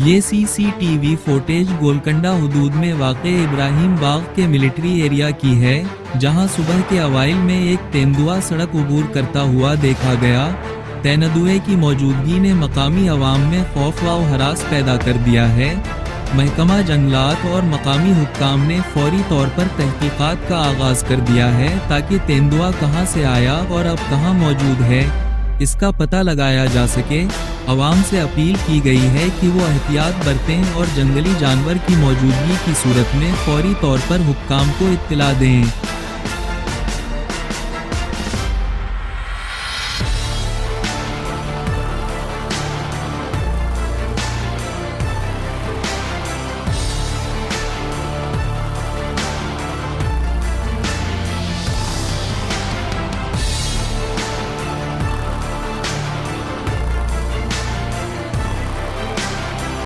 ये CCTV footage Golconda हुदूद में वाक़े इब्राहिम बाग के मिलिट्री एरिया की है, जहां सुबह के अवाइल में एक तेंदुआ सड़क अबूर करता हुआ देखा गया। तेंदुए की मौजूदगी ने मकामी अवाम में खौफ व हरास पैदा कर दिया है। महकमा जंगलात और मकामी हुक्काम ने फौरी तौर पर तहकीकात का आगाज कर दिया है ताकि तेंदुआ कहां से आया और अब कहां मौजूद है, इसका पता लगाया जा सके। अवाम से अपील की गई है कि वो एहतियात बरतें और जंगली जानवर की मौजूदगी की सूरत में फौरी तौर पर हुक्काम को इत्तला दें।